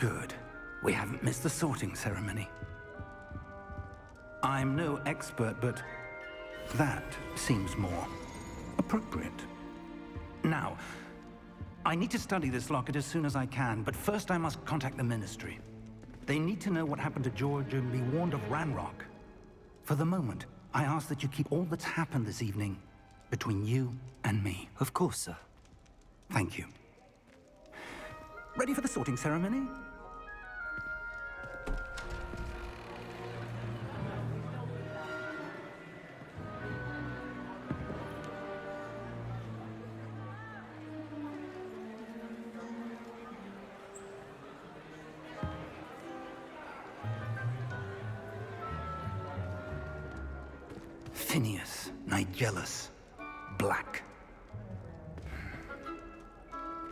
Good. We haven't missed the sorting ceremony. I'm no expert, but that seems more appropriate. Now, I need to study this locket as soon as I can, but first I must contact the Ministry. They need to know what happened to George and be warned of Ranrock. For the moment, I ask that you keep all that's happened this evening between you and me. Of course, sir. Thank you. Ready for the sorting ceremony? Phineas, Nigellus, Black.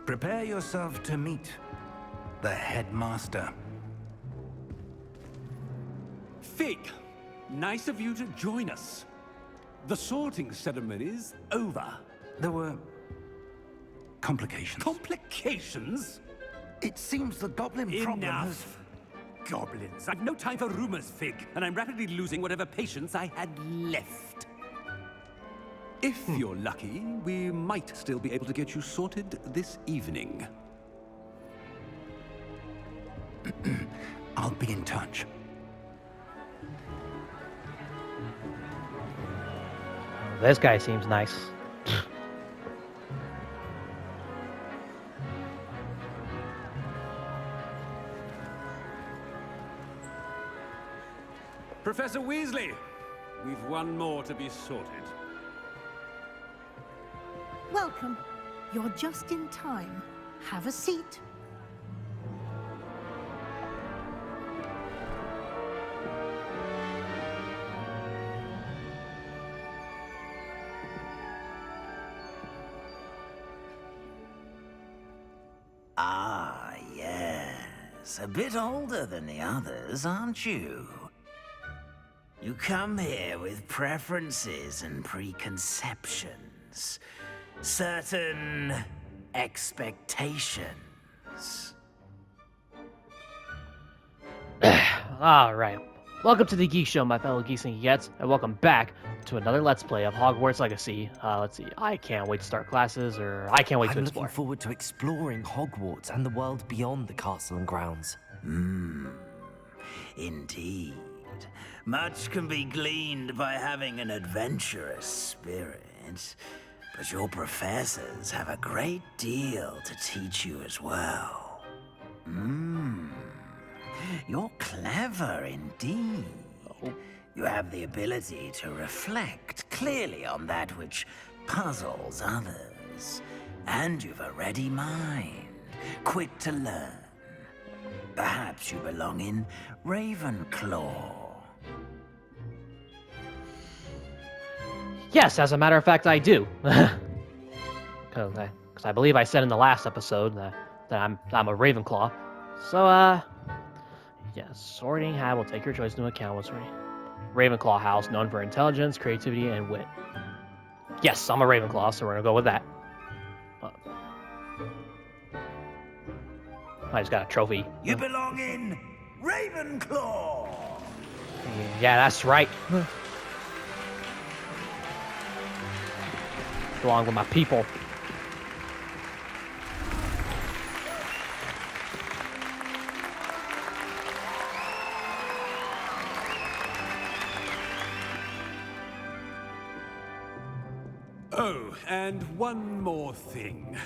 Prepare yourself to meet the headmaster. Fig, nice of you to join us. The sorting ceremony's over. There were complications. Complications? It seems the goblin problem has... Enough. Goblins. I've no time for rumors, Fig, and I'm rapidly losing whatever patience I had left. If you're lucky, we might still be able to get you sorted this evening. I'll be in touch. This guy seems nice. Professor Weasley, we've one more to be sorted. Welcome. You're just in time. Have a seat. Ah, yes. A bit older than the others, aren't you? You come here with preferences and preconceptions. Certain expectations. Alright. Welcome to the Geek Show, my fellow geeks and geekettes, and welcome back to another Let's Play of Hogwarts Legacy. Let's see, I can't wait to start classes, or I can't wait to I'm explore. looking forward to exploring Hogwarts and the world beyond the castle and grounds. Indeed. Much can be gleaned by having an adventurous spirit, but your professors have a great deal to teach you as well. You're clever indeed. You have the ability to reflect clearly on that which puzzles others, and you've a ready mind, quick to learn. Perhaps you belong in Ravenclaw. Yes, as a matter of fact, I do. Because I believe I said in the last episode that I'm a Ravenclaw. So, yes, sorting hat will take your choice into account. What's sorting? Ravenclaw house, known for intelligence, creativity, and wit. Yes, I'm a Ravenclaw, so we're gonna go with that. I just got a trophy. You belong in Ravenclaw! Yeah, that's right. Belong with my people. Oh, and one more thing.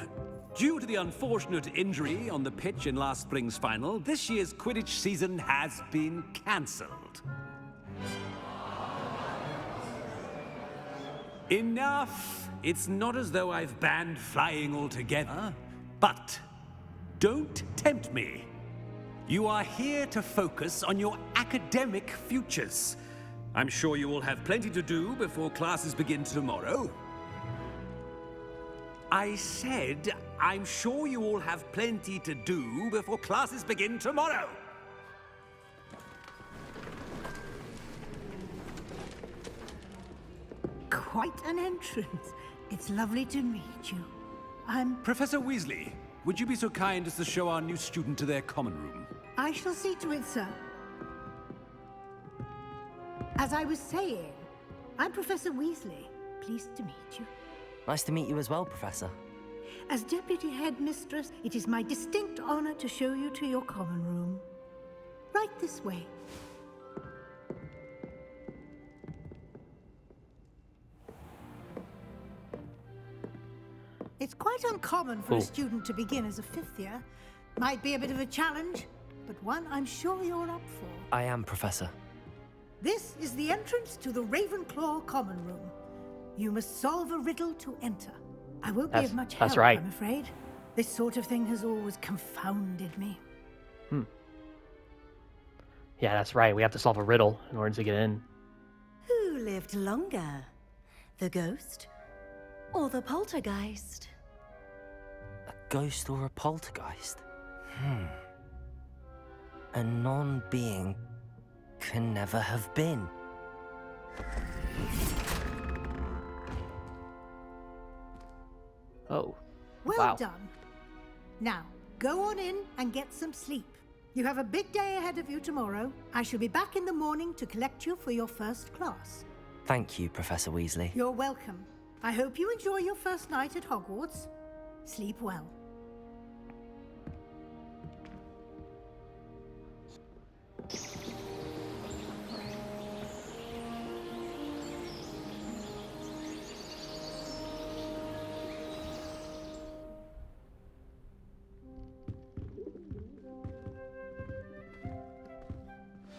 Due to the unfortunate injury on the pitch in last spring's final, this year's Quidditch season has been cancelled. Enough! It's not as though I've banned flying altogether, but don't tempt me. You are here to focus on your academic futures. I'm sure you will have plenty to do before classes begin tomorrow. I said, I'm sure you all have plenty to do before classes begin tomorrow. Quite an entrance. It's lovely to meet you. I'm... Professor Weasley, would you be so kind as to show our new student to their common room? I shall see to it, sir. As I was saying, I'm Professor Weasley. Pleased to meet you. Nice to meet you as well, Professor. As Deputy Headmistress, it is my distinct honor to show you to your common room. Right this way. It's quite uncommon for a student to begin as a fifth year. Might be a bit of a challenge, but one I'm sure you're up for. I am, Professor. This is the entrance to the Ravenclaw common room. You must solve a riddle to enter. I won't be of much help, that's right. I'm afraid. This sort of thing has always confounded me. Yeah, that's right. We have to solve a riddle in order to get in. Who lived longer? The ghost or the poltergeist? A ghost or a poltergeist? A non-being can never have been. Oh. Well Wow. done. Now, go on in and get some sleep. You have a big day ahead of you tomorrow. I shall be back in the morning to collect you for your first class. Thank you, Professor Weasley. You're welcome. I hope you enjoy your first night at Hogwarts. Sleep well.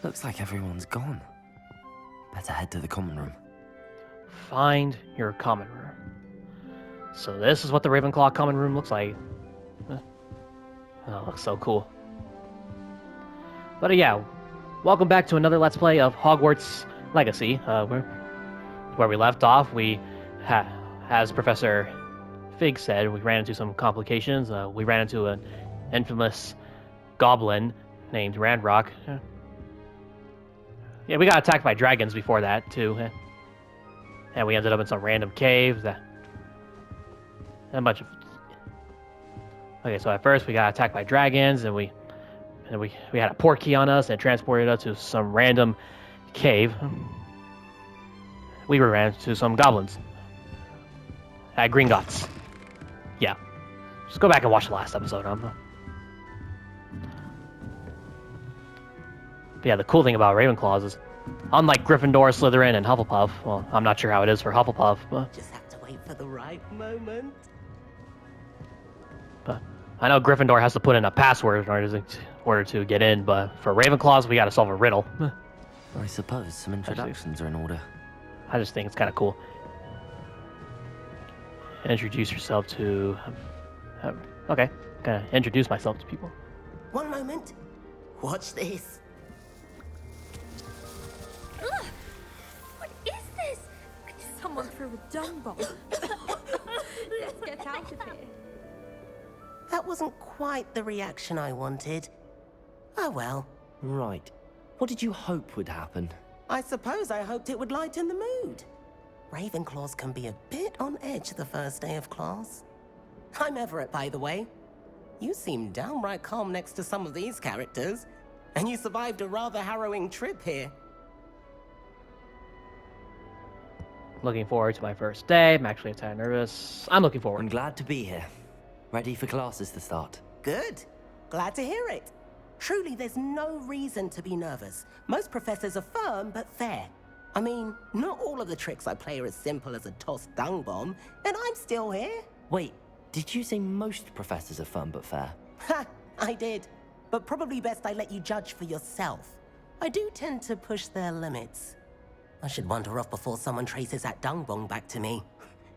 Looks like everyone's gone. Better head to the common room. Find your common room. So this is what the Ravenclaw common room looks like. Oh, it looks so cool. But yeah, welcome back to another Let's Play of Hogwarts Legacy. Where we left off, as Professor Fig said, we ran into some complications. We ran into an infamous goblin named Randrock. Yeah, we got attacked by dragons before that, too. And we ended up in some random cave. And a bunch of... Okay, so at first we got attacked by dragons, and we had a portkey on us and transported us to some random cave. We ran into some goblins. At Gringotts. Yeah. Just go back and watch the last episode. But yeah, the cool thing about Ravenclaws is, unlike Gryffindor, Slytherin, and Hufflepuff, well, I'm not sure how it is for Hufflepuff, but Just have to wait for the right moment. I know Gryffindor has to put in a password in order to get in, but for Ravenclaws, we gotta solve a riddle. I suppose some introductions are in order. I just think it's kind of cool. Introduce yourself to... okay, kind of introduce myself to people. One moment. Watch this. Ugh! What is this? Someone threw a dung bomb. Let's get out of here. That wasn't quite the reaction I wanted. Oh well. Right. What did you hope would happen? I suppose I hoped it would lighten the mood. Ravenclaws can be a bit on edge the first day of class. I'm Everett, by the way. You seem downright calm next to some of these characters, and you survived a rather harrowing trip here. Looking forward to my first day. I'm actually a tad nervous. I'm looking I'm forward. glad to be here. Ready for classes to start. Good. Glad to hear it. Truly, there's no reason to be nervous. Most professors are firm but fair. I mean, not all of the tricks I play are as simple as a tossed dung bomb, and I'm still here. Wait, did you say most professors are fun but fair? Ha! I did. But probably best I let you judge for yourself. I do tend to push their limits. I should wander off before someone traces that dung bomb back to me.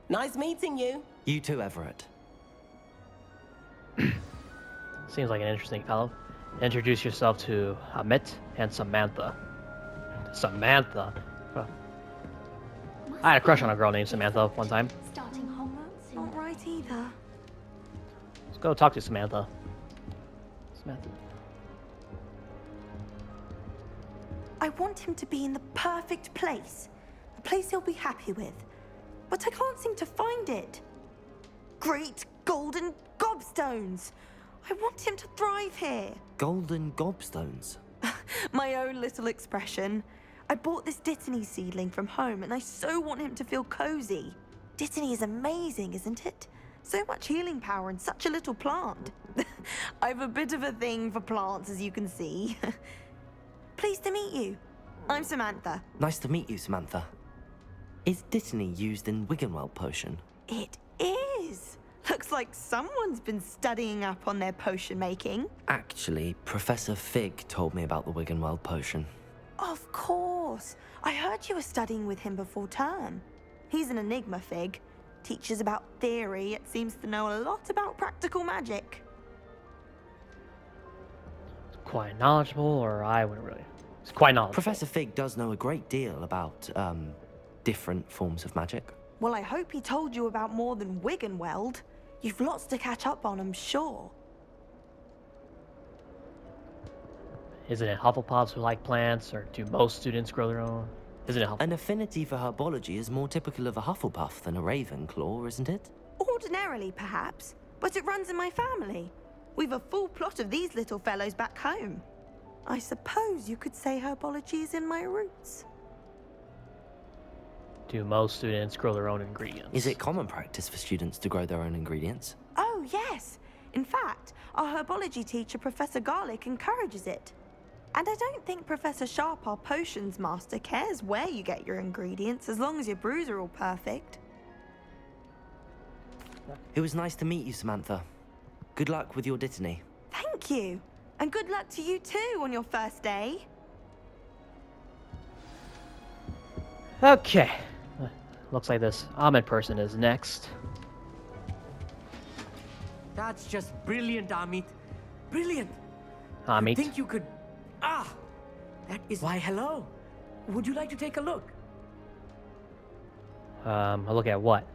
Nice meeting you. You too, Everett. Seems like an interesting fellow. Introduce yourself to Amit and Samantha. Samantha? Huh. I had a crush on a girl named Samantha one time. Starting Hogwarts? Not right either. Let's go talk to Samantha. Samantha. I want him to be in the perfect place. A place he'll be happy with. But I can't seem to find it. Great golden gobstones! I want him to thrive here. Golden gobstones. My own little expression. I bought this Dittany seedling from home and I so want him to feel cozy. Dittany is amazing, isn't it? So much healing power in such a little plant. I've a bit of a thing for plants, as you can see. Pleased to meet you. I'm Samantha. Nice to meet you, Samantha. Is Dittany used in Wiggenweld potion? It is. Looks like someone's been studying up on their potion making. Actually, Professor Fig told me about the Wiggenweld potion. Of course. I heard you were studying with him before term. He's an enigma, Fig. Teaches about theory, yet seems to know a lot about practical magic. Quite knowledgeable, or I wouldn't really. It's quite knowledgeable. Professor Fig does know a great deal about, different forms of magic. Well, I hope he told you about more than Wiggenweld. You've lots to catch up on, I'm sure. Isn't it Hufflepuffs who like plants, or do most students grow their own? Isn't it Hufflepuff? An affinity for herbology is more typical of a Hufflepuff than a Ravenclaw, isn't it? Ordinarily, perhaps, but it runs in my family. We've a full plot of these little fellows back home. I suppose you could say herbology is in my roots. Do most students grow their own ingredients? Is it common practice for students to grow their own ingredients? Oh, yes. In fact, our herbology teacher, Professor Garlick, encourages it. And I don't think Professor Sharp, our potions master, cares where you get your ingredients, as long as your brews are all perfect. It was nice to meet you, Samantha. Good luck with your Dittany. Thank you. And good luck to you too on your first day. Okay. Looks like this Ahmed person is next. That's just brilliant, Amit. Brilliant. I Amit. think you could... Ah! That is... Why, hello. Would you like to take a look? A look at what?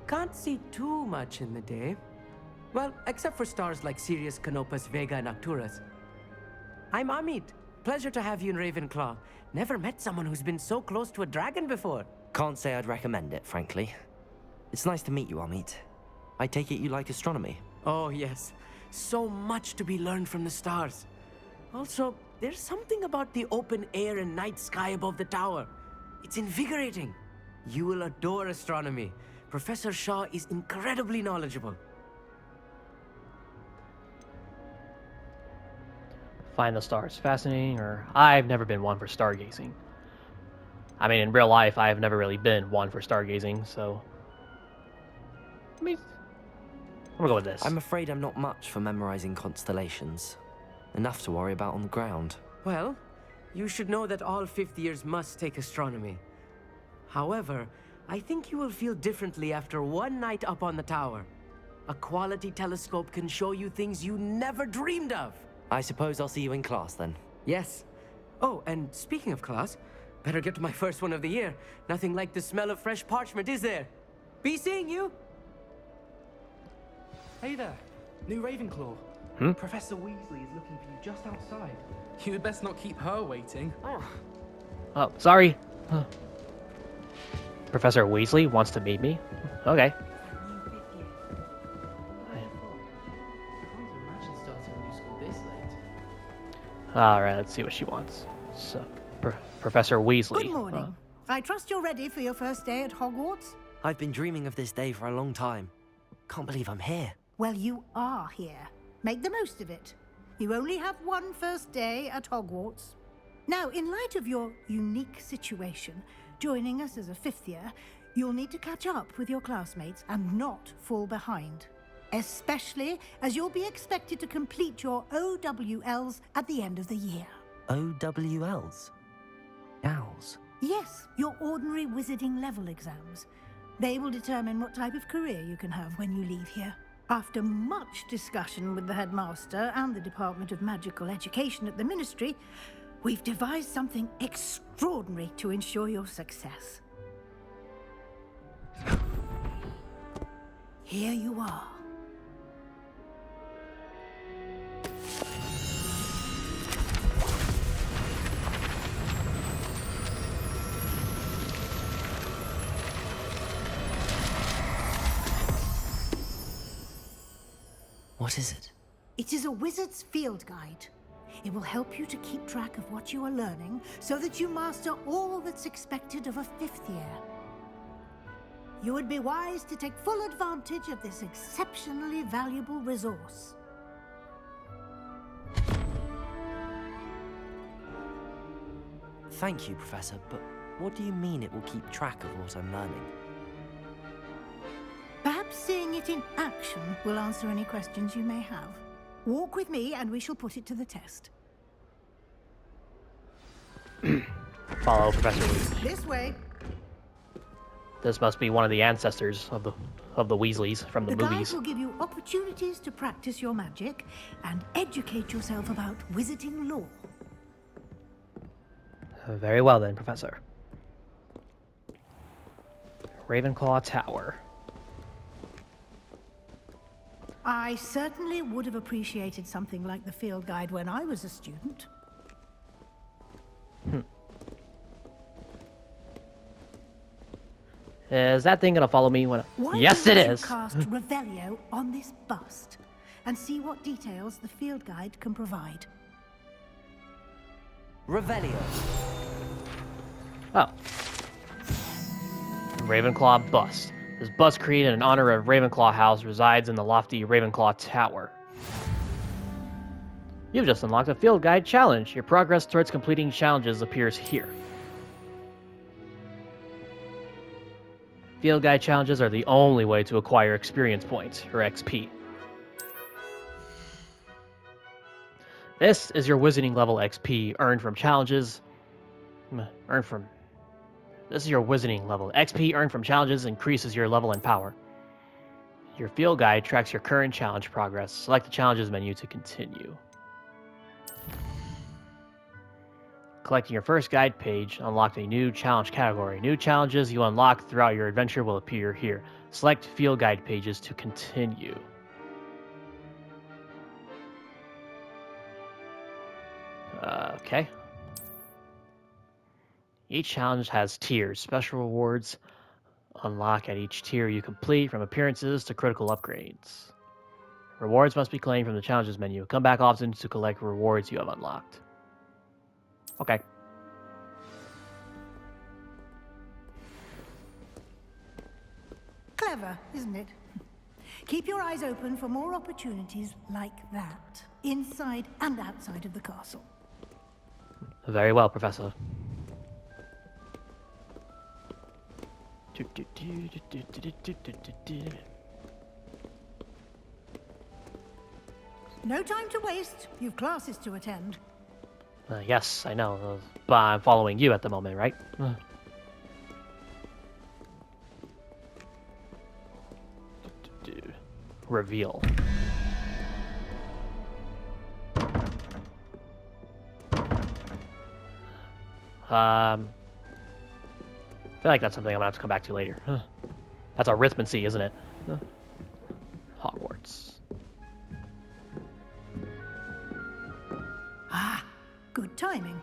Can't see too much in the day. Well, except for stars like Sirius, Canopus, Vega, and Arcturus. I'm Amit. Pleasure to have you in Ravenclaw. Never met someone who's been so close to a dragon before. Can't say I'd recommend it, frankly. It's nice to meet you, Amit. I take it you like astronomy. Oh, yes. So much to be learned from the stars. Also, there's something about the open air and night sky above the tower. It's invigorating. You will adore astronomy. Professor Shaw is incredibly knowledgeable. Find the stars fascinating, or I've never been one for stargazing. I mean, in real life, I've never really been one for stargazing, so... I mean, I'm gonna go with this. I'm afraid I'm not much for memorizing constellations. Enough to worry about on the ground. Well, you should know that all fifth years must take astronomy. However, I think you will feel differently after one night up on the tower. A quality telescope can show you things you never dreamed of. I suppose I'll see you in class then. Yes. Oh, and speaking of class, better get to my first one of the year. Nothing like the smell of fresh parchment, is there? Be seeing you. Hey there, new Ravenclaw. Professor Weasley is looking for you just outside. You had best not keep her waiting. Oh, sorry. Huh. Professor Weasley wants to meet me? Okay. Alright, let's see what she wants. So, Professor Weasley. Good morning. I trust you're ready for your first day at Hogwarts? I've been dreaming of this day for a long time. Can't believe I'm here. Well, you are here. Make the most of it. You only have one first day at Hogwarts. Now, in light of your unique situation, joining us as a fifth year, you'll need to catch up with your classmates and not fall behind. Especially as you'll be expected to complete your OWLs at the end of the year. OWLs? Owls? Yes, your ordinary wizarding level exams. They will determine what type of career you can have when you leave here. After much discussion with the headmaster and the Department of Magical Education at the Ministry, we've devised something extraordinary to ensure your success. Here you are. What is it? It is a wizard's field guide. It will help you to keep track of what you are learning so that you master all that's expected of a 5th year. You would be wise to take full advantage of this exceptionally valuable resource. Thank you, Professor, but what do you mean it will keep track of what I'm learning? Perhaps seeing it in action will answer any questions you may have. Walk with me and we shall put it to the test. Follow Professor Weasley. This way. This must be one of the ancestors of the Weasleys from the The guide movies. will give you opportunities to practice your magic and educate yourself about wizarding lore. Very well then, Professor. Ravenclaw Tower. I certainly would have appreciated something like the field guide when I was a student. Is that thing gonna follow me when? Why Yes, it don't you is. cast Revelio on this bust and see what details the field guide can provide. Revelio. Oh. Ravenclaw bust. This bust created in honor of Ravenclaw House resides in the lofty Ravenclaw Tower. You've just unlocked a field guide challenge. Your progress towards completing challenges appears here. Field guide challenges are the only way to acquire experience points, or XP. This is your wizarding level XP earned from challenges. This is your wizarding level. XP earned from challenges increases your level and power. Your field guide tracks your current challenge progress. Select the challenges menu to continue. Collecting your first guide page unlocked a new challenge category. New challenges you unlock throughout your adventure will appear here. Select field guide pages to continue. Okay. Each challenge has tiers. Special rewards unlock at each tier you complete, from appearances to critical upgrades. Rewards must be claimed from the challenges menu. Come back often to collect rewards you have unlocked. Okay. Clever, isn't it? Keep your eyes open for more opportunities like that, inside and outside of the castle. Very well, Professor. No time to waste. You've classes to attend. Yes, I know. But I'm following you at the moment, right? Reveal. I feel like that's something I'm gonna have to come back to later. That's arithmancy, isn't it? Hogwarts. Ah, good timing.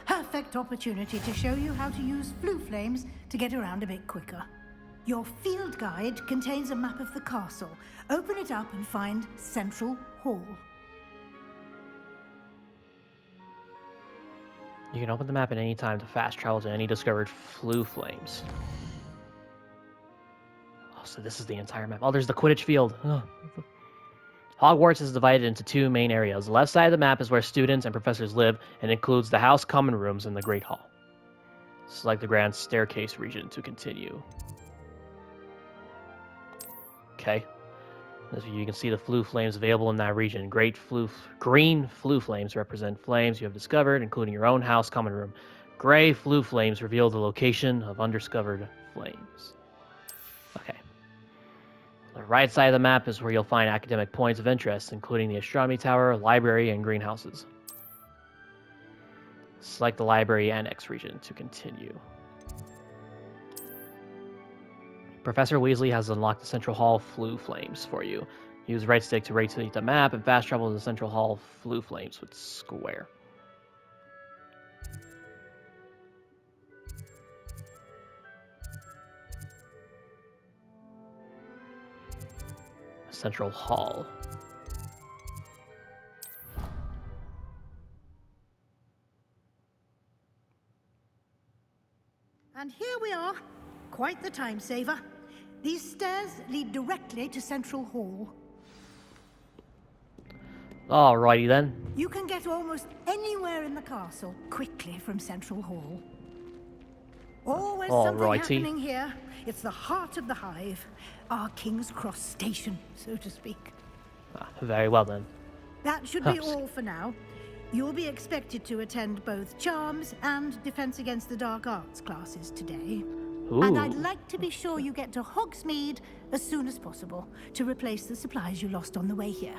Perfect opportunity to show you how to use flue flames to get around a bit quicker. Your field guide contains a map of the castle. Open it up and find Central Hall. You can open the map at any time to fast travel to any discovered flue flames. Oh, so this is the entire map. Oh, there's the Quidditch field. Oh. Hogwarts is divided into two main areas. The left side of the map is where students and professors live, and includes the house common rooms and the Great Hall. Select the grand staircase region to continue. Okay. As you can see the flue flames available in that region. Green flue flames represent flames you have discovered, including your own house common room. Gray flue flames reveal the location of undiscovered flames. Okay. The right side of the map is where you'll find academic points of interest, including the astronomy tower, library, and greenhouses. Select the library annex region to continue. Professor Weasley has unlocked the Central Hall flue flames for you. Use right stick to rotate the map and fast travel to the Central Hall flue flames with square. Central Hall. And here we are. Quite the time saver. These stairs lead directly to Central Hall. Alrighty then. You can get almost anywhere in the castle quickly from Central Hall. Always something Alrighty. happening here. It's the heart of the hive. Our King's Cross station, so to speak. Very well then. That should be all for now. You'll be expected to attend both Charms and Defense Against the Dark Arts classes today. Ooh. And I'd like to be sure you get to Hogsmeade as soon as possible to replace the supplies you lost on the way here.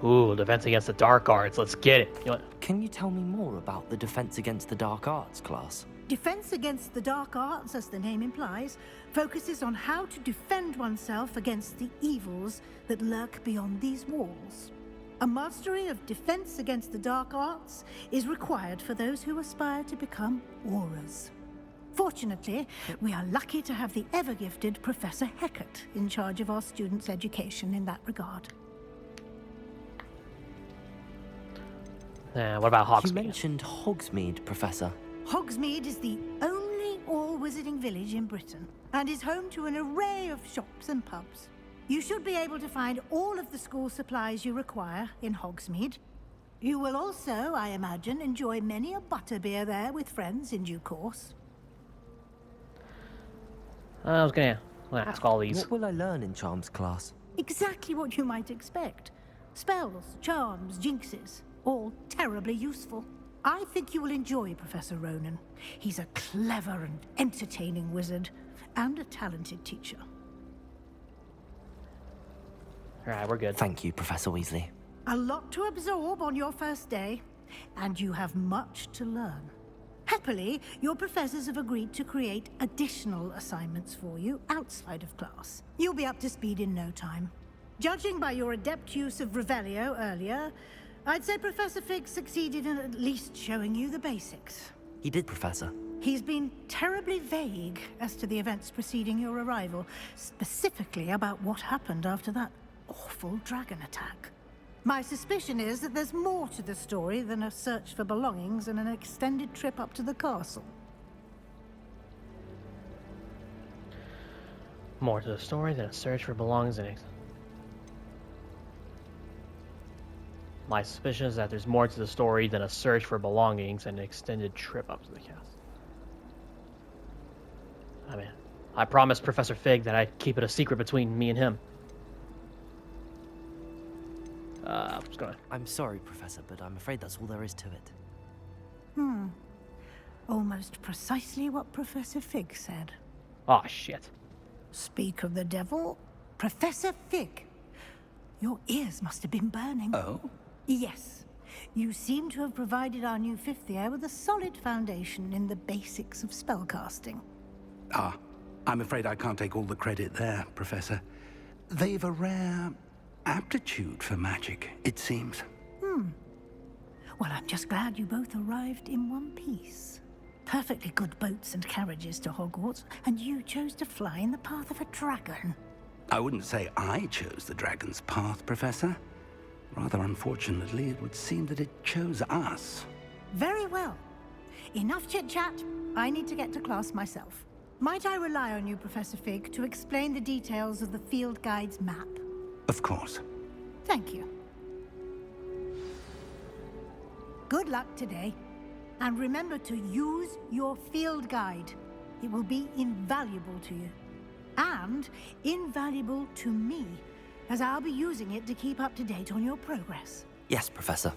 Ooh, Defense Against the Dark Arts. Let's get it. You know what? Can you tell me more about the Defense Against the Dark Arts class? Defense Against the Dark Arts, as the name implies, focuses on how to defend oneself against the evils that lurk beyond these walls. A mastery of Defense Against the Dark Arts is required for those who aspire to become Aurors. Fortunately, we are lucky to have the ever-gifted Professor Hecat in charge of our students' education in that regard. What about Hogsmeade? You mentioned Hogsmeade, Professor. Hogsmeade is the only all-wizarding village in Britain and is home to an array of shops and pubs. You should be able to find all of the school supplies you require in Hogsmeade. You will also, I imagine, enjoy many a butterbeer there with friends in due course. I was gonna ask all these. What will I learn in Charms class? Exactly what you might expect. Spells, charms, jinxes, all terribly useful. I think you will enjoy Professor Ronan. He's a clever and entertaining wizard, and a talented teacher. Alright, we're good. Thank you, Professor Weasley. A lot to absorb on your first day, and you have much to learn. Happily, your professors have agreed to create additional assignments for you outside of class. You'll be up to speed in no time. Judging by your adept use of Revelio earlier, I'd say Professor Fig succeeded in at least showing you the basics. He did, Professor. He's been terribly vague as to the events preceding your arrival, specifically about what happened after that awful dragon attack. My suspicion is that there's more to the story than a search for belongings and an extended trip up to the castle. More to the story than a search for belongings and My suspicion is that there's more to the story than a search for belongings and an extended trip up to the castle. I mean, I promised Professor Fig that I'd keep it a secret between me and him. I'm just gonna... I'm sorry, Professor, but I'm afraid that's all there is to it. Almost precisely what Professor Fig said. Oh, shit. Speak of the devil, Professor Fig. Your ears must have been burning. Oh? Yes. You seem to have provided our new fifth year with a solid foundation in the basics of spellcasting. Ah, I'm afraid I can't take all the credit there, Professor. They've a rare aptitude for magic, it seems. Well, I'm just glad you both arrived in one piece. Perfectly good boats and carriages to Hogwarts, and you chose to fly in the path of a dragon. I wouldn't say I chose the dragon's path, Professor. Rather unfortunately, it would seem that it chose us. Very well. Enough chit-chat. I need to get to class myself. Might I rely on you, Professor Fig, to explain the details of the field guide's map? Of course. Thank you. Good luck today. And remember to use your field guide. It will be invaluable to you. And invaluable to me, as I'll be using it to keep up to date on your progress. Yes, Professor.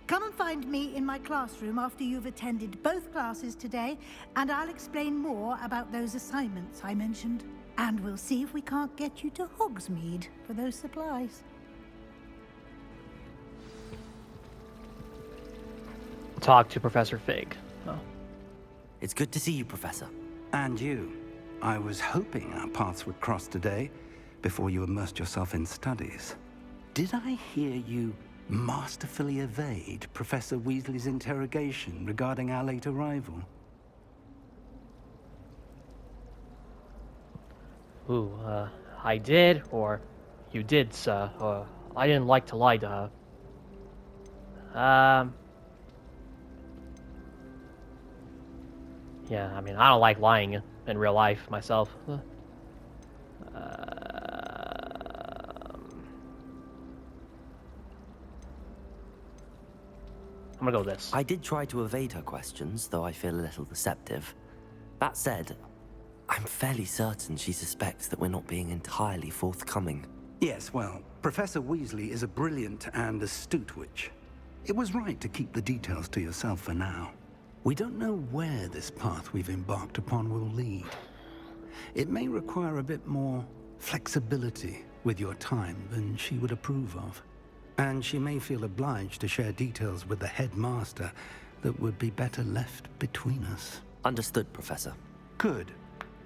Come and find me in my classroom after you've attended both classes today, and I'll explain more about those assignments I mentioned. And we'll see if we can't get you to Hogsmeade for those supplies. Talk to Professor Fig. Oh. It's good to see you, Professor. And you. I was hoping our paths would cross today, before you immersed yourself in studies. Did I hear you masterfully evade Professor Weasley's interrogation regarding our late arrival? Ooh, I did, or you did, sir. I didn't like to lie to her. Yeah, I mean, I don't like lying in real life myself. I'm gonna go with this. I did try to evade her questions, though I feel a little deceptive. That said, I'm fairly certain she suspects that we're not being entirely forthcoming. Yes, well, Professor Weasley is a brilliant and astute witch. It was right to keep the details to yourself for now. We don't know where this path we've embarked upon will lead. It may require a bit more flexibility with your time than she would approve of. And she may feel obliged to share details with the headmaster that would be better left between us. Understood, Professor. Good.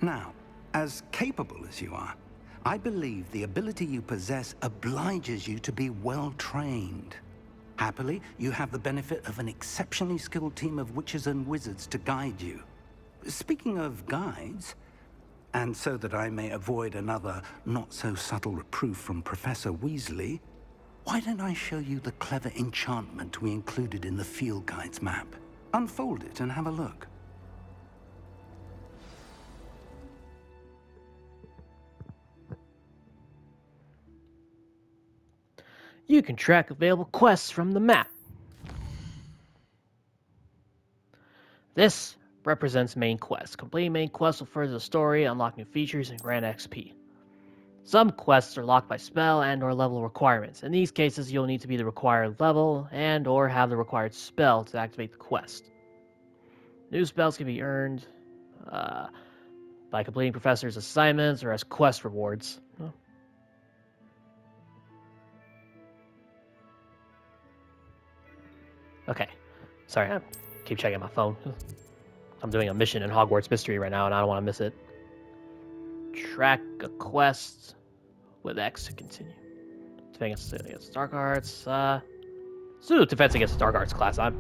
Now, as capable as you are, I believe the ability you possess obliges you to be well trained. Happily, you have the benefit of an exceptionally skilled team of witches and wizards to guide you. Speaking of guides, and so that I may avoid another not-so-subtle reproof from Professor Weasley, why don't I show you the clever enchantment we included in the field guide's map? Unfold it and have a look. You can track available quests from the map. This represents main quests. Completing main quests will further the story, unlock new features, and grant XP. Some quests are locked by spell and/or level requirements. In these cases, you'll need to be the required level and/or have the required spell to activate the quest. New spells can be earned by completing professors' assignments or as quest rewards. Okay, sorry, I keep checking my phone. I'm doing a mission in Hogwarts Mystery right now, and I don't want to miss it. Track a quest with X to continue. Defense against Dark Arts. Defense against Dark Arts class. The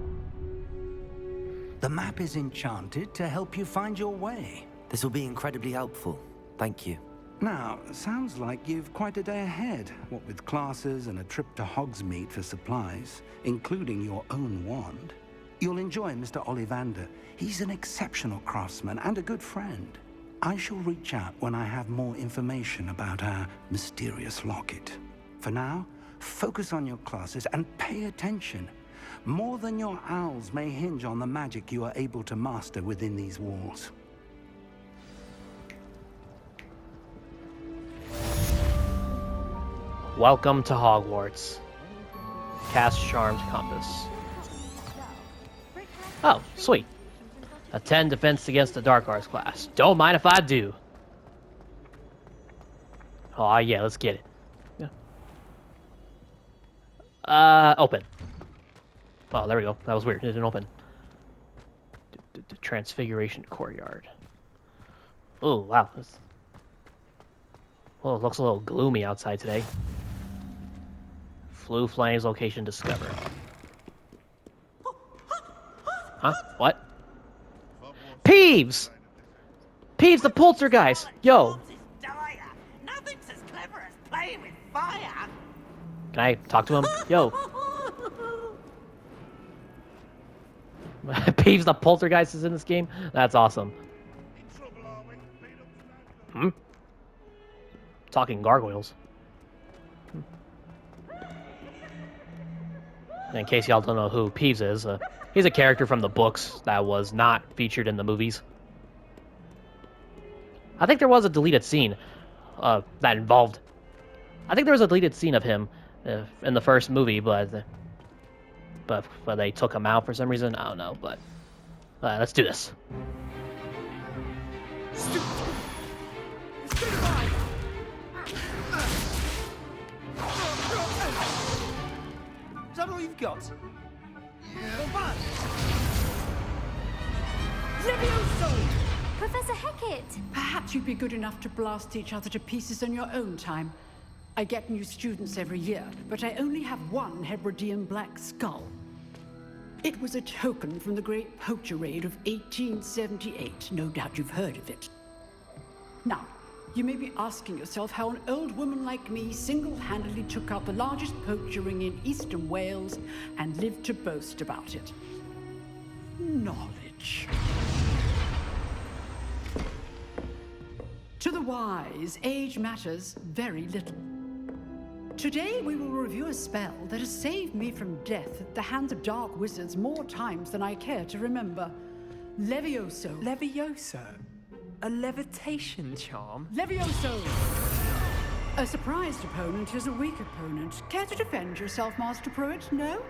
map is enchanted to help you find your way. This will be incredibly helpful. Thank you. Now, sounds like you've quite a day ahead, what with classes and a trip to Hogsmeade for supplies, including your own wand. You'll enjoy Mr. Ollivander. He's an exceptional craftsman and a good friend. I shall reach out when I have more information about our mysterious locket. For now, focus on your classes and pay attention. More than your owls may hinge on the magic you are able to master within these walls. Welcome to Hogwarts. Cast Charmed Compass. Oh, sweet. A 10 defense against the Dark Arts class. Don't mind if I do. Oh yeah, let's get it. Yeah. Open. Oh, there we go. That was weird. It didn't open. The Transfiguration Courtyard. Oh, wow. Well, it looks a little gloomy outside today. Flue Flames location discovered. Huh? What? Peeves! Peeves the poltergeist! Yo! Nothing's as clever as playing with fire. Can I talk to him? Yo! Peeves the poltergeist is in this game? That's awesome. Hmm? Talking gargoyles. In case y'all don't know who Peeves is, he's a character from the books that was not featured in the movies. I think there was a deleted scene that involved... I think there was a deleted scene of him in the first movie, but they took him out for some reason. I don't know, but let's do this. Is that all you've got? Professor Hecat! Perhaps you'd be good enough to blast each other to pieces on your own time. I get new students every year, but I only have one Hebridean black skull. It was a token from the Great Poacher Raid of 1878. No doubt you've heard of it. Now, you may be asking yourself how an old woman like me single-handedly took out the largest poacher ring in eastern Wales and lived to boast about it. Knowledge. wise, age matters very little. Today we will review a spell that has saved me from death at the hands of dark wizards more times than I care to remember. Levioso. Levioso? A levitation charm? Levioso! A surprised opponent is a weak opponent. Care to defend yourself, Master Pruitt? No?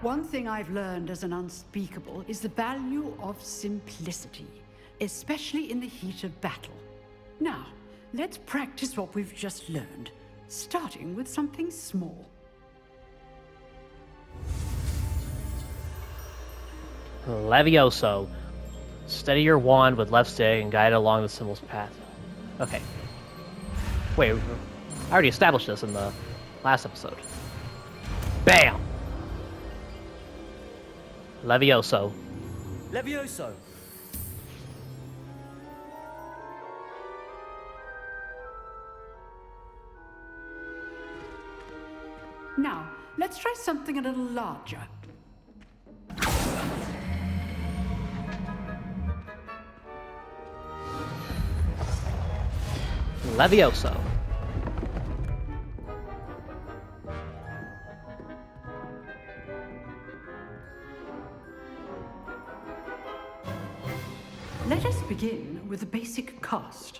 One thing I've learned as an unspeakable is the value of simplicity, especially in the heat of battle. Now, let's practice what we've just learned, starting with something small. Levioso. Steady your wand with left stick and guide it along the symbol's path. Okay. Wait, I already established this in the last episode. Bam! Levioso. Levioso! Now, let's try something a little larger. Levioso. Let us begin with a basic cast.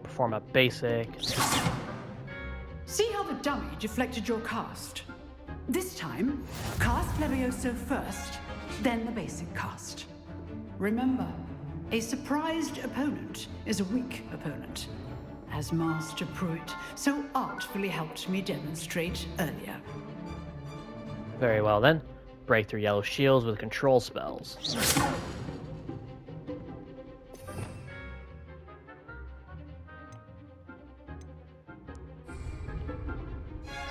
Perform a basic. See how the dummy deflected your cast? This time, cast Levioso first, then the basic cast. Remember, a surprised opponent is a weak opponent, as Master Pruitt so artfully helped me demonstrate earlier. Very well then. Break through yellow shields with control spells.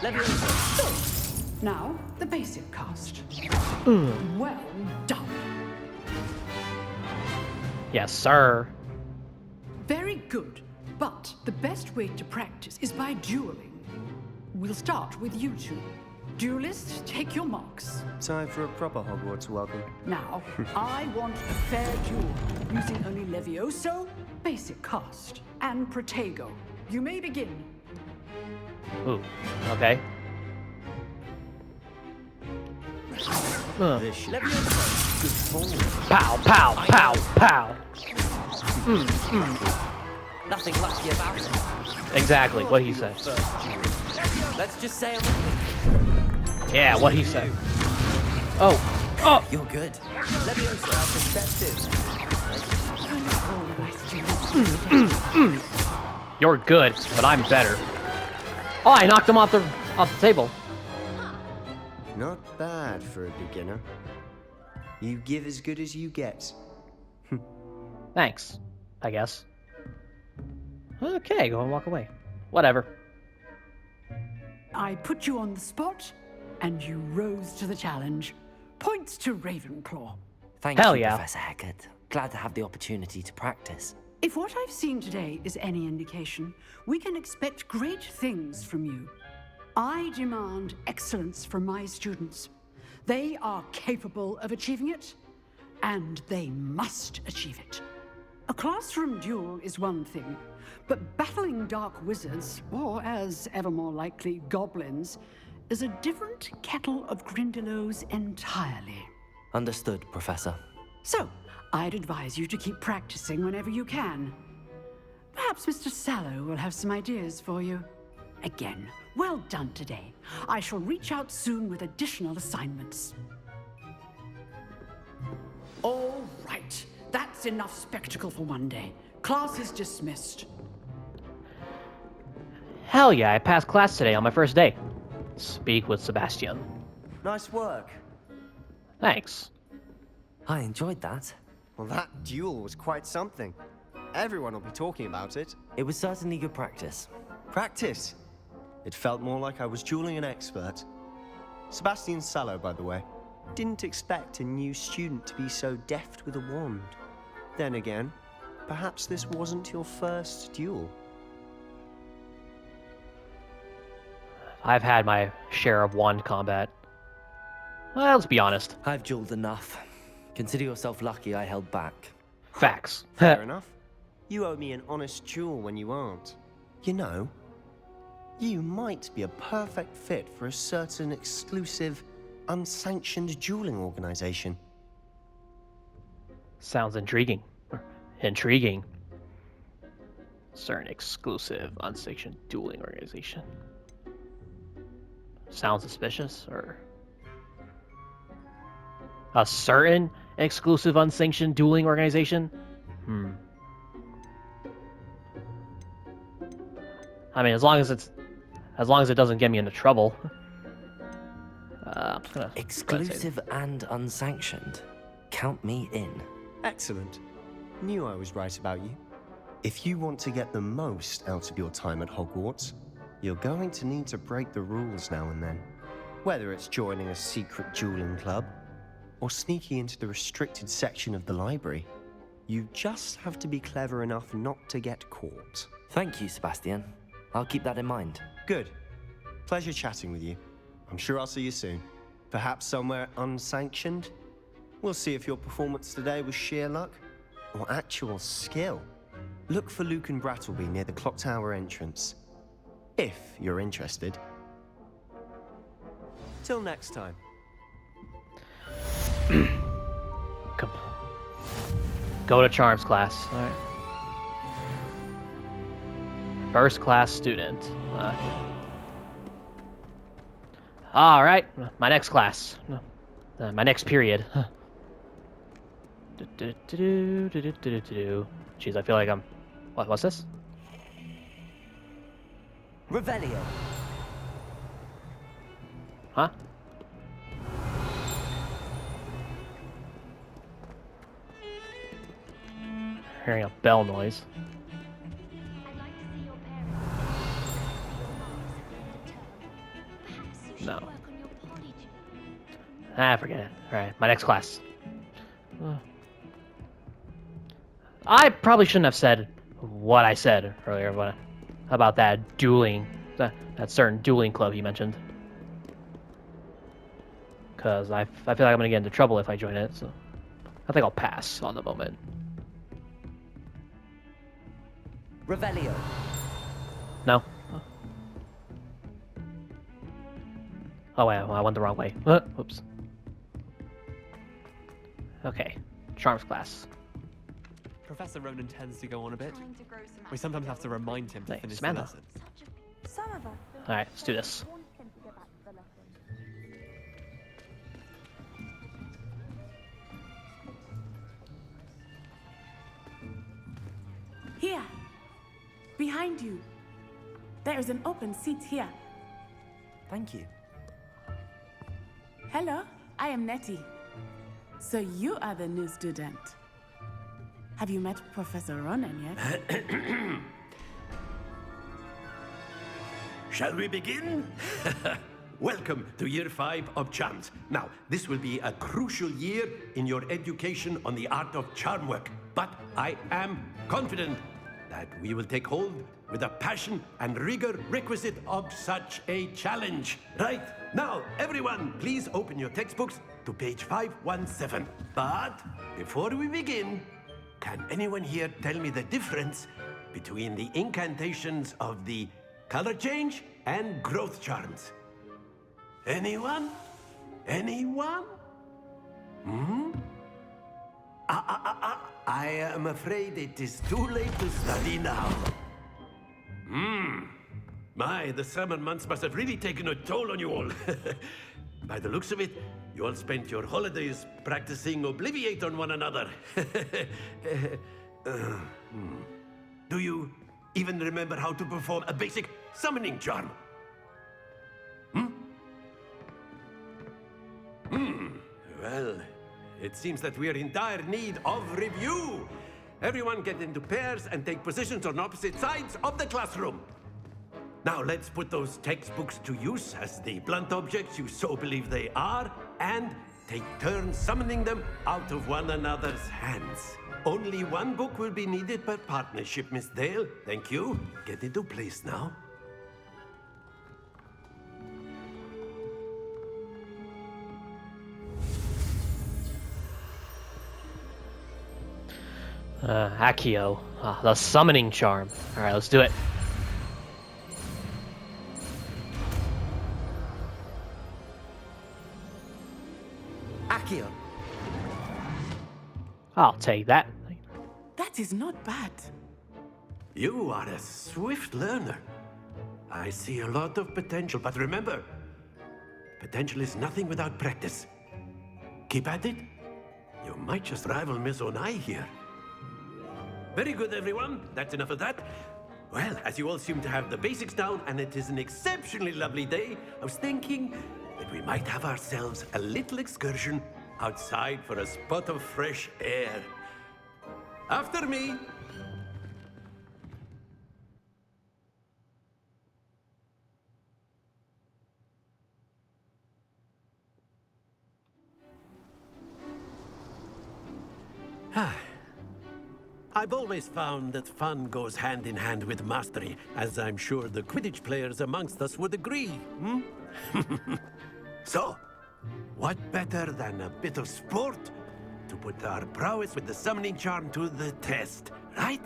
Levioso. Now, the basic cast. Well done. Yes, sir. Very good, but the best way to practice is by dueling. We'll start with you two. Duelists, take your marks. Time for a proper Hogwarts welcome. Now, I want a fair duel, using only Levioso, basic cast, and Protego. You may begin. Ooh, okay. Pow, pow, pow, pow. Nothing lucky about it. Exactly what he said. Let's just say Yeah, what he said. Oh, oh. You're good. Levioso perspective. You're good, but I'm better. Oh, I knocked him off the table. Not bad for a beginner. You give as good as you get. Thanks, I guess. Okay, go and walk away. Whatever. I put you on the spot, and you rose to the challenge. Points to Ravenclaw. Thank Hell you, yeah. Professor Hecat. Glad to have the opportunity to practice. If what I've seen today is any indication, we can expect great things from you. I demand excellence from my students. They are capable of achieving it, and they must achieve it. A classroom duel is one thing, but battling dark wizards, or as ever more likely, goblins, is a different kettle of Grindylows entirely. Understood, Professor. So, I'd advise you to keep practicing whenever you can. Perhaps Mr. Sallow will have some ideas for you. Again, well done today. I shall reach out soon with additional assignments. All right, that's enough spectacle for one day. Class is dismissed. Hell yeah, I passed class today on my first day. Speak with Sebastian. Nice work. Thanks. I enjoyed that. Well, that duel was quite something. Everyone will be talking about it. It was certainly good practice. Practice? It felt more like I was dueling an expert. Sebastian Sallow, by the way. Didn't expect a new student to be so deft with a wand. Then again, perhaps this wasn't your first duel. I've had my share of wand combat. Well, let's be honest. I've dueled enough. Consider yourself lucky I held back. Facts. Fair enough. You owe me an honest duel when you aren't. You know, you might be a perfect fit for a certain exclusive, unsanctioned dueling organization. Sounds intriguing. Intriguing. Certain exclusive, unsanctioned dueling organization. Sounds suspicious, or a certain exclusive, unsanctioned dueling organization? I mean, as long as it doesn't get me into trouble. I'm just gonna Exclusive and unsanctioned. Count me in. Excellent. Knew I was right about you. If you want to get the most out of your time at Hogwarts, you're going to need to break the rules now and then. Whether it's joining a secret dueling club, or sneaking into the restricted section of the library, you just have to be clever enough not to get caught. Thank you, Sebastian. I'll keep that in mind. Good. Pleasure chatting with you. I'm sure I'll see you soon. Perhaps somewhere unsanctioned? We'll see if your performance today was sheer luck or actual skill. Look for Luke and Brattleby near the clock tower entrance, if you're interested. Till next time. Come. Go to Charms class. All right. First class student. All right, my next class. My next period. Jeez, I feel like I'm... What's this? Revelio. Huh? Hearing a bell noise. No. Forget it. Alright, my next class. I probably shouldn't have said what I said earlier about that dueling, that certain dueling club he mentioned. Because I feel like I'm going to get into trouble if I join it, so I think I'll pass on the moment. Revelio. No? Oh, wait, I went the wrong way. Oops. Okay, Charms class. Professor Ronan tends to go on a bit. We sometimes have to remind him to finish Samantha. the lesson. Some of us. Alright, let's do this. Here, behind you. There is an open seat here. Thank you. Hello, I am Nettie. So you are the new student. Have you met Professor Ronan yet? Shall we begin? Welcome to Year 5 of Charms. Now, this will be a crucial year in your education on the art of charm work. But I am confident that we will take hold with the passion and rigor requisite of such a challenge. Right, now, everyone, please open your textbooks to page 517. But before we begin, can anyone here tell me the difference between the incantations of the color change and growth charms? Anyone? Anyone? I am afraid it is too late to study now. My, the summer months must have really taken a toll on you all. By the looks of it, you all spent your holidays practicing Obliviate on one another. Do you even remember how to perform a basic summoning charm? Well, it seems that we are in dire need of review. Everyone get into pairs and take positions on opposite sides of the classroom. Now let's put those textbooks to use as the blunt objects you so believe they are, and take turns summoning them out of one another's hands. Only one book will be needed per partnership, Miss Dale. Thank you. Get into place now. Accio. The summoning charm. Alright, let's do it. Accio. I'll take that. That is not bad. You are a swift learner. I see a lot of potential, but remember, potential is nothing without practice. Keep at it. You might just rival Miss Onai here. Very good, everyone. That's enough of that. Well, as you all seem to have the basics down, and it is an exceptionally lovely day, I was thinking that we might have ourselves a little excursion outside for a spot of fresh air. After me. I've always found that fun goes hand in hand with mastery, as I'm sure the Quidditch players amongst us would agree. So, what better than a bit of sport to put our prowess with the summoning charm to the test, right?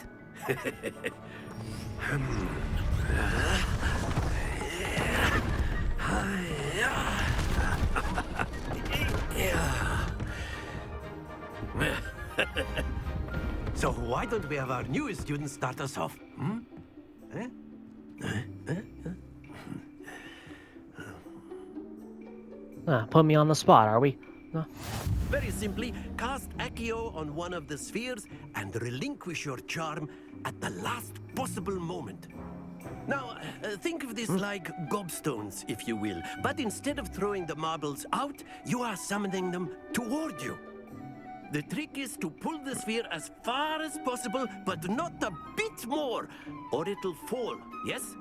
So why don't we have our newest student start us off? Put me on the spot, are we? No. Very simply, cast Accio on one of the spheres and relinquish your charm at the last possible moment. Now, think of this like gobstones, if you will. But instead of throwing the marbles out, you are summoning them toward you. The trick is to pull the sphere as far as possible, but not a bit more, or it'll fall, yes?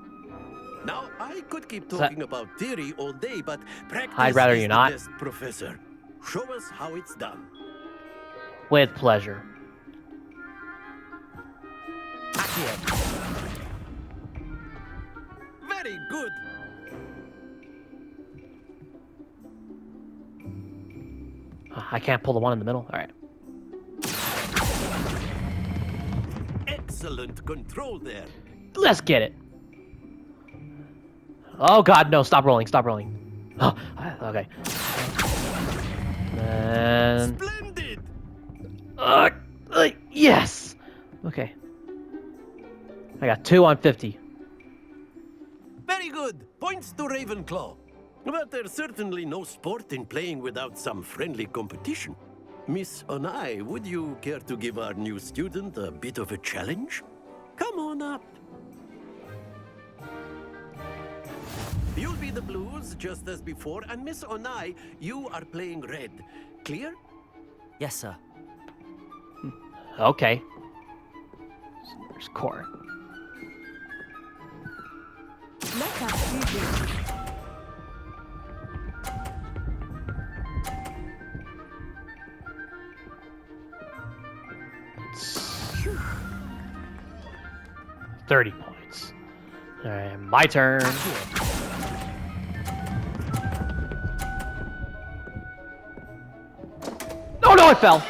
Now, I could keep talking about theory all day, but practice I'd rather is you the not. best professor. Show us how it's done. With pleasure. Very good. I can't pull the one in the middle? Alright. Excellent control there. Let's get it. Oh god, no, stop rolling, stop rolling. Oh, okay. And... Splendid! Yes! Okay. I got 2 on 50. Very good. Points to Ravenclaw. But there's certainly no sport in playing without some friendly competition. Miss Onai, would you care to give our new student a bit of a challenge? Come on up. You'll be the blues, just as before, and Miss Onai, you are playing red. Clear? Yes, sir. Okay. There's Core. Let us see this. Phew. 30 points. Alright, my turn. Oh no, I fell!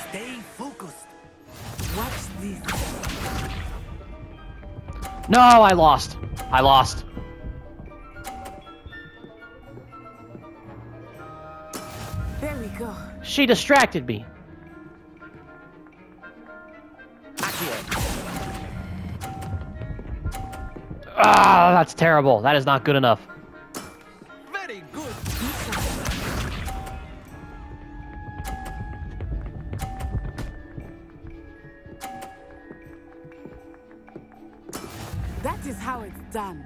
Stay focused. Watch this. No, I lost. I lost. There we go. She distracted me. Ah, that's terrible. That is not good enough. Very good. That is how it's done.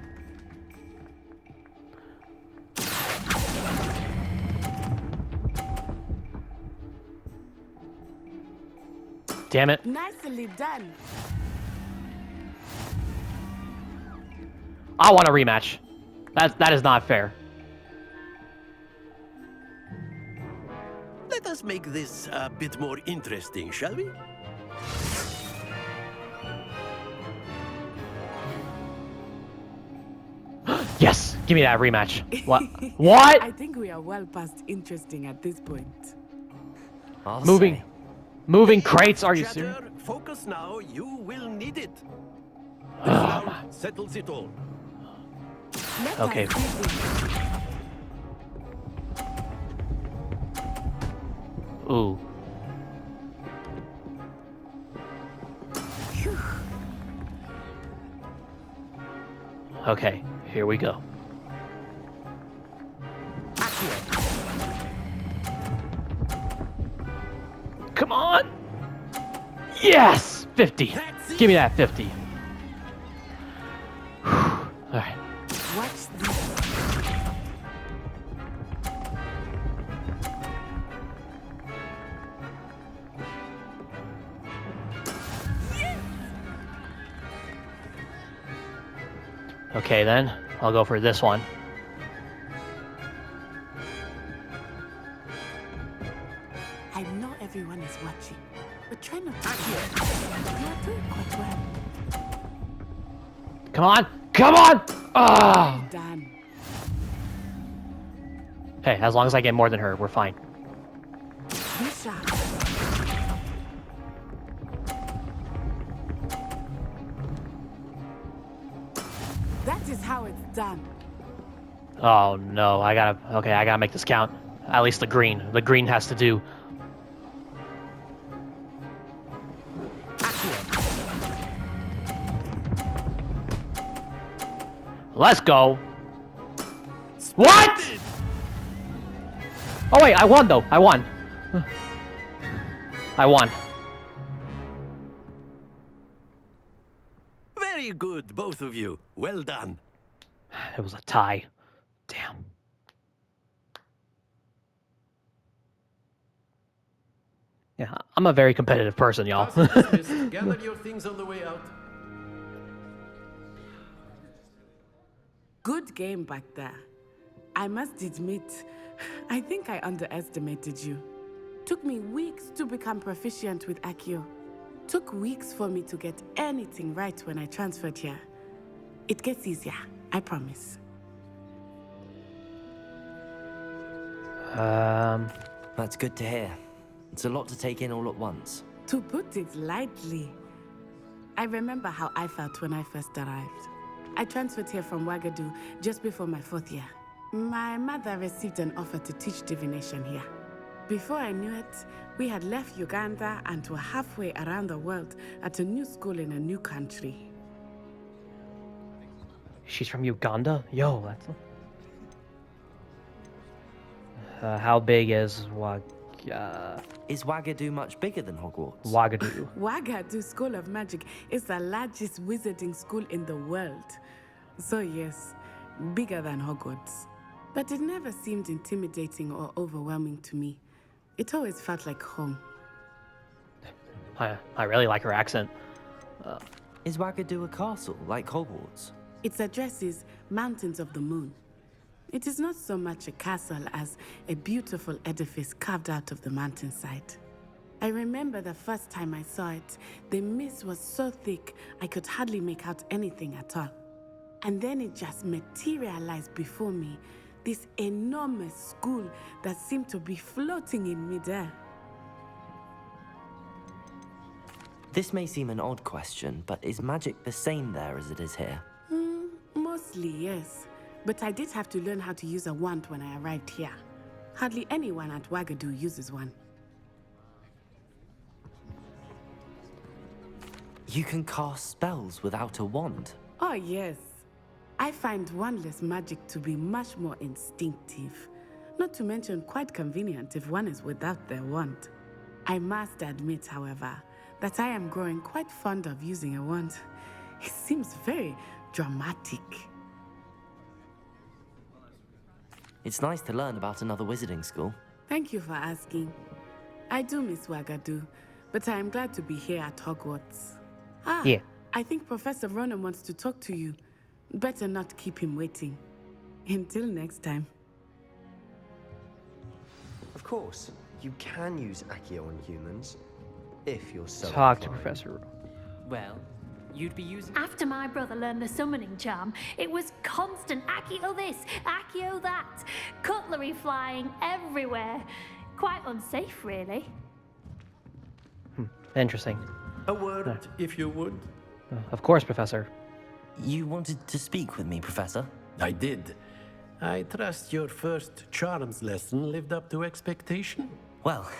Damn it. Nicely done. I want a rematch. That is not fair. Let us make this a bit more interesting, shall we? Yes! Give me that rematch. What? What? I think we are well past interesting at this point. Moving crates? Are you Chatter, serious? focus now. You will need it. This round settles it all. Okay. Ooh. Okay, here we go. Come on! Yes! 50. Give me that 50. Alright. Watch this. Okay then, I'll go for this one. I know everyone is watching, but try not to. You are doing quite well. Come on! Come on! Ah! Well done. Hey, as long as I get more than her, we're fine. Be sharp. That is how it's done. Oh no, I gotta make this count. At least the green. The green has to do. Let's go. What? Oh wait, I won though. I won. I won. Very good, both of you. Well done. It was a tie. Damn. Yeah, I'm a very competitive person, y'all. Gather your things on the way out. Good game back there. I must admit, I think I underestimated you. Took me weeks to become proficient with Accio. Took weeks for me to get anything right when I transferred here. It gets easier, I promise. That's good to hear. It's a lot to take in all at once. To put it lightly, I remember how I felt when I first arrived. I transferred here from Ouagadougou just before my 4th year. My mother received an offer to teach divination here. Before I knew it, we had left Uganda and were halfway around the world at a new school in a new country. She's from Uganda? Yo, that's... how big is Is Ouagadougou much bigger than Hogwarts? Ouagadougou. Ouagadougou School of Magic is the largest wizarding school in the world. So yes, bigger than Hogwarts. But it never seemed intimidating or overwhelming to me. It always felt like home. I really like her accent. Is Ouagadougou a castle, like Hogwarts? Its address is Mountains of the Moon. It is not so much a castle as a beautiful edifice carved out of the mountainside. I remember the first time I saw it, the mist was so thick I could hardly make out anything at all. And then it just materialized before me, this enormous school that seemed to be floating in midair. This may seem an odd question, but is magic the same there as it is here? Mostly, yes. But I did have to learn how to use a wand when I arrived here. Hardly anyone at Ouagadougou uses one. You can cast spells without a wand? Oh, yes. I find wandless magic to be much more instinctive. Not to mention quite convenient if one is without their wand. I must admit, however, that I am growing quite fond of using a wand. It seems very dramatic. It's nice to learn about another wizarding school. Thank you for asking. I do miss Ouagadougou, but I am glad to be here at Hogwarts. Yeah. I think Professor Ronan wants to talk to you. Better not keep him waiting. Until next time. Of course, you can use Accio on humans, if you're so Talk to inclined. Professor. Well, you'd be using... After my brother learned the summoning charm, it was constant Accio this, Accio that. Cutlery flying everywhere. Quite unsafe, really. Interesting. A word, if you would. Of course, Professor. You wanted to speak with me, Professor? I did. I trust your first charms lesson lived up to expectation? Well,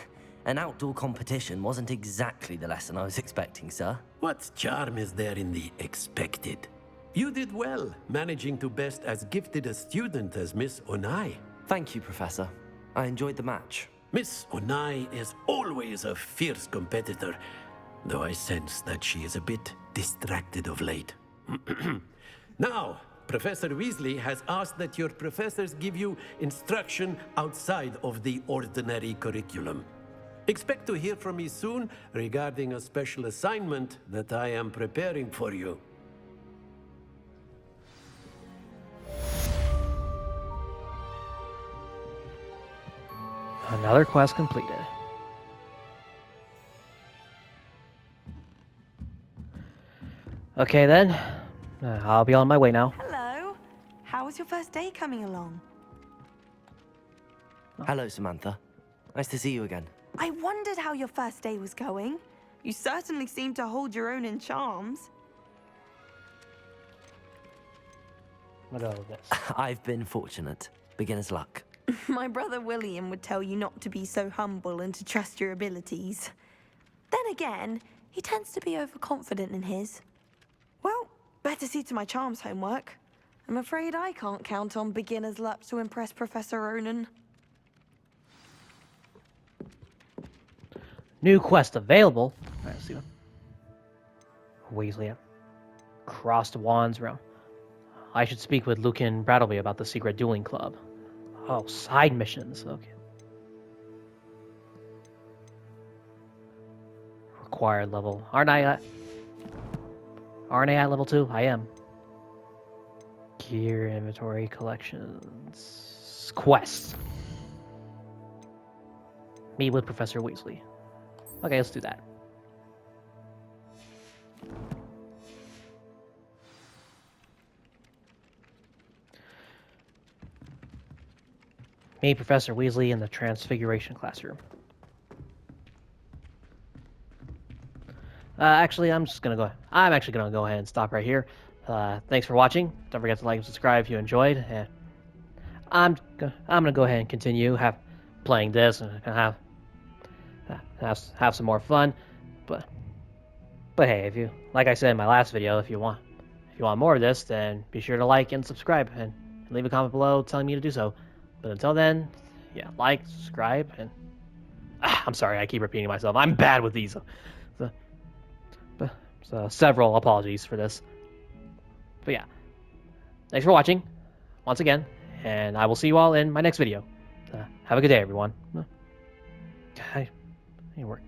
an outdoor competition wasn't exactly the lesson I was expecting, sir. What charm is there in the expected? You did well, managing to best as gifted a student as Miss Onai. Thank you, Professor. I enjoyed the match. Miss Onai is always a fierce competitor, though I sense that she is a bit distracted of late. Now, Professor Weasley has asked that your professors give you instruction outside of the ordinary curriculum. Expect to hear from me soon regarding a special assignment that I am preparing for you. Another quest completed. Okay then, I'll be on my way now. Hello. How was your first day coming along? Hello, Samantha. Nice to see you again. I wondered how your first day was going. You certainly seem to hold your own in charms. What all this? I've been fortunate. Beginner's luck. My brother William would tell you not to be so humble and to trust your abilities. Then again, he tends to be overconfident in his. Well, better see to my charms homework. I'm afraid I can't count on beginner's luck to impress Professor Ronan. New quest available. Alright, let's see one. Weasley. Crossed Wands Realm. I should speak with Lucan Brattleby about the secret dueling club. Oh, side missions. Okay. Required level. Aren't I at level 2? I am. Gear, inventory, collections. Quests. Meet with Professor Weasley. Okay, let's do that. Meet Professor Weasley in the Transfiguration classroom. Actually, I'm actually gonna go ahead and stop right here. Thanks for watching. Don't forget to like and subscribe if you enjoyed. And I'm gonna go ahead and continue playing this and have some more fun. But hey, if you, like I said in my last video, if you want more of this, then be sure to like and subscribe and leave a comment below telling me to do so. But until then, yeah, like, subscribe, and I'm sorry, I keep repeating myself. I'm bad with these. So several apologies for this. But yeah, thanks for watching once again, and I will see you all in my next video. Have a good day, everyone. I work.